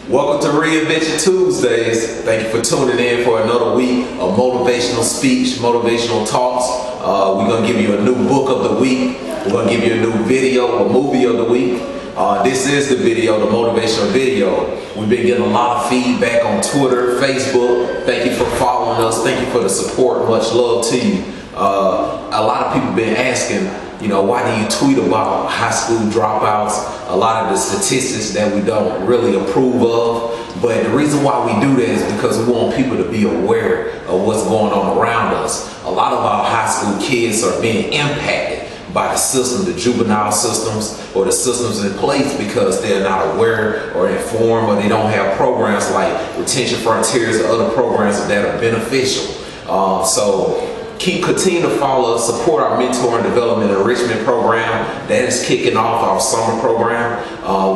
Welcome to Reinvention Tuesdays. Thank you for tuning in for another week of motivational speech, motivational talks. We're going to give you a new book of the week. We're going to give you a new video, a movie of the week. This is the video, the motivational video. We've been getting a lot of feedback on Twitter, Facebook. Thank you for following us. Thank you for the support. Much love to you. A lot of people have been asking, why do you tweet about high school dropouts? A lot of the statistics that we don't really approve of. But the reason why we do that is because we want people to be aware of what's going on around us. A lot of our high school kids are being impacted by the system, the juvenile systems, or the systems in place because they're not aware or informed, or they don't have programs like Retention Frontiers or other programs that are beneficial. So continue to follow us, support our Mentor and Development and Enrichment Program. That is kicking off our summer program.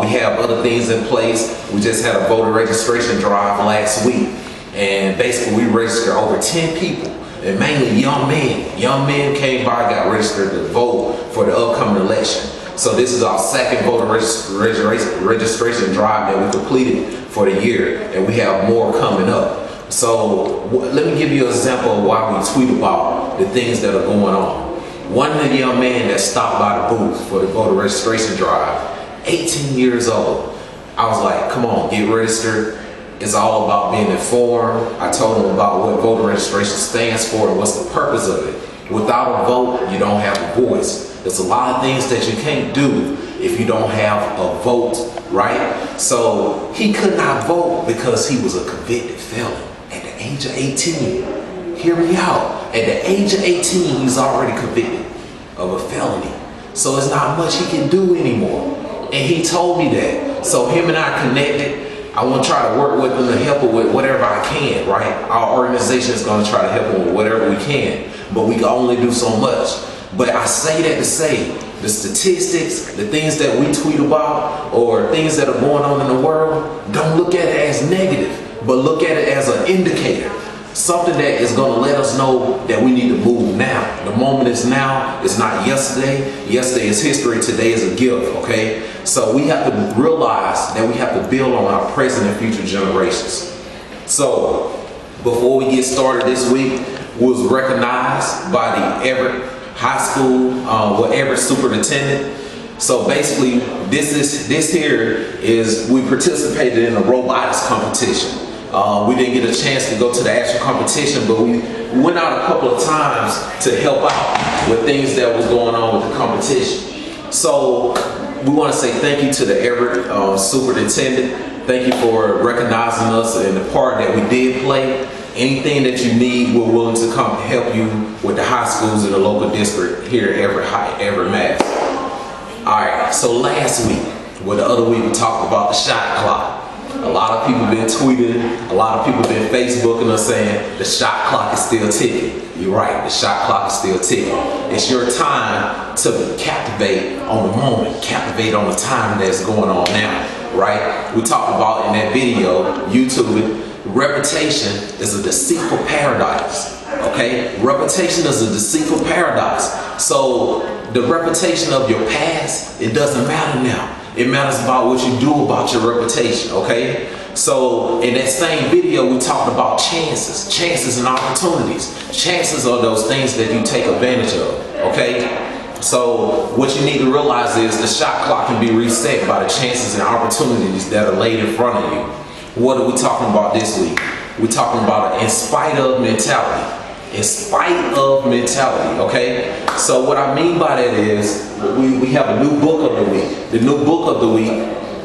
We have other things in place. We just had a voter registration drive last week, and basically we registered over 10 people, and mainly young men. Young men came by, got registered to vote for the upcoming election. So this is our second voter registration drive that we completed for the year, and we have more coming up. So let me give you an example of why we tweet about the things that are going on. One of the young men that stopped by the booth for the voter registration drive, 18 years old. I was like, come on, get registered. It's all about being informed. I told him about what voter registration stands for and what's the purpose of it. Without a vote, you don't have a voice. There's a lot of things that you can't do if you don't have a vote, right? So he could not vote because he was a convicted felon. At the age of 18, hear me out. At the age of 18, he's already convicted of a felony. So it's not much he can do anymore. And he told me that. So him and I connected. I want to try to work with him to help him with whatever I can, right? Our organization is going to try to help him with whatever we can. But we can only do so much. But I say that to say, the statistics, the things that we tweet about, or things that are going on in the world, don't look at it as negative. But look at it as an indicator, something that is going to let us know that we need to move now. The moment is now. It's not yesterday. Yesterday is history. Today is a gift, okay? So we have to realize that we have to build on our present and future generations. So before we get started this week, we was recognized by the Everett High School, Everett Superintendent. So basically, this here is, we participated in a robotics competition. We didn't get a chance to go to the actual competition, but we went out a couple of times to help out with things that was going on with the competition. So we want to say thank you to the Everett Superintendent. Thank you for recognizing us and the part that we did play. Anything that you need, we're willing to come help you with the high schools in the local district here at Everett, Mass. Alright, so last week, the other week, we talked about the shot clock. A lot of people been tweeting, a lot of people been Facebooking us saying the shot clock is still ticking. You're right, the shot clock is still ticking. It's your time to captivate on the moment, captivate on the time that's going on now, right? We talked about in that video, YouTube, reputation is a deceitful paradox, okay? Reputation is a deceitful paradox. So the reputation of your past, it doesn't matter now. It matters about what you do about your reputation, okay? So in that same video, we talked about chances and opportunities. Chances are those things that you take advantage of, okay? So what you need to realize is the shot clock can be reset by the chances and opportunities that are laid in front of you. What are we talking about this week? We're talking about an in spite of mentality. In spite of mentality, okay? So what I mean by that is we have a new book of the week. The new book of the week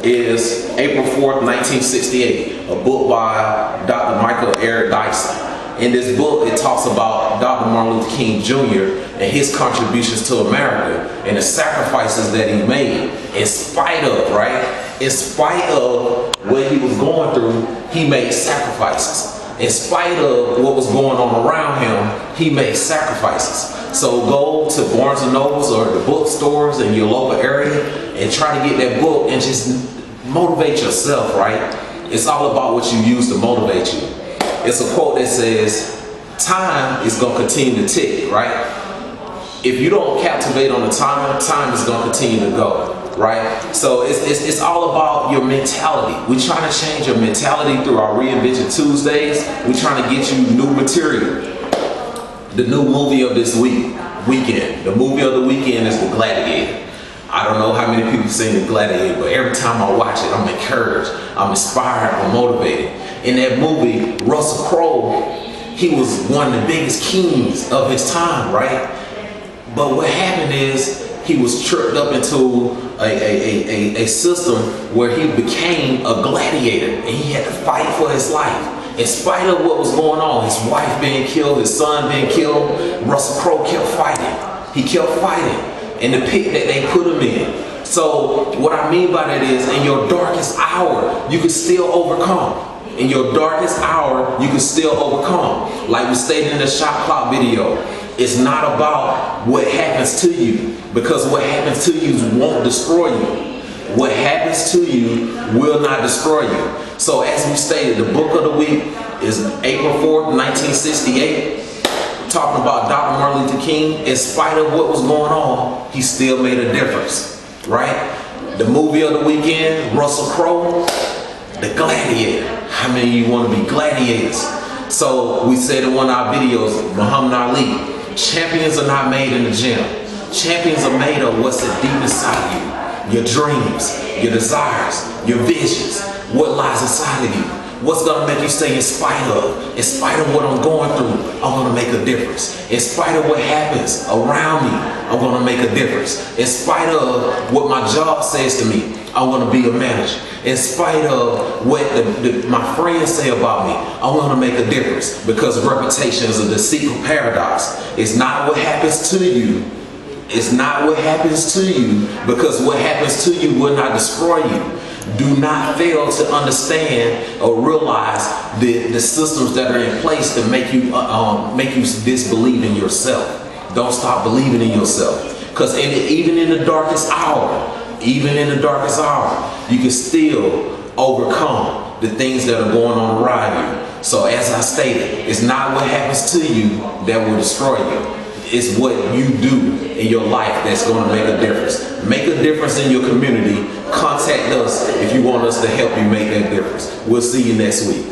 is April 4th, 1968, a book by Dr. Michael Eric Dyson. In this book, it talks about Dr. Martin Luther King Jr. and his contributions to America and the sacrifices that he made in spite of, right? In spite of what he was going through, he made sacrifices. In spite of what was going on around him, he made sacrifices. So go to Barnes & Nobles or the bookstores in your local area and try to get that book and just motivate yourself, right? It's all about what you use to motivate you. It's a quote that says, time is going to continue to tick, right? If you don't captivate on the time, time is going to continue to go. right? So it's all about your mentality. We're trying to change your mentality through our Reinvention Tuesdays. We're trying to get you new material. The new movie of this weekend. The movie of the weekend is The Gladiator. I don't know how many people seen The Gladiator, but every time I watch it, I'm encouraged, I'm inspired, I'm motivated. In that movie, Russell Crowe, he was one of the biggest kings of his time, right? But what happened is he was tripped up into a system where he became a gladiator, and he had to fight for his life. In spite of what was going on, his wife being killed, his son being killed, Russell Crowe kept fighting. He kept fighting in the pit that they put him in. So what I mean by that is, in your darkest hour, you can still overcome. In your darkest hour, you can still overcome. Like we stated in the shot clock video, it's not about what happens to you, because what happens to you won't destroy you. What happens to you will not destroy you. So as we stated, the book of the week is April 4th, 1968. Talking about Dr. Martin Luther King. In spite of what was going on, he still made a difference, right? The movie of the weekend, Russell Crowe, The Gladiator. How many of you want to be gladiators? So we said in one of our videos, Muhammad Ali, champions are not made in the gym. Champions are made of what's deep inside you. Your dreams, your desires, your visions, what lies inside of you. What's going to make you stay in spite of? In spite of what I'm going through, I'm going to make a difference. In spite of what happens around me, I'm going to make a difference. In spite of what my job says to me, I'm going to be a manager. In spite of what my friends say about me, I'm going to make a difference, because reputation is a deceitful paradox. It's not what happens to you. It's not what happens to you, because what happens to you will not destroy you. Do not fail to understand or realize the systems that are in place to make you disbelieve in yourself. Don't stop believing in yourself, because even in the darkest hour, you can still overcome the things that are going on around you. So as I stated, it's not what happens to you that will destroy you. It's what you do in your life that's going to make a difference. Make a difference in your community. Contact us if you want us to help you make that difference. We'll see you next week.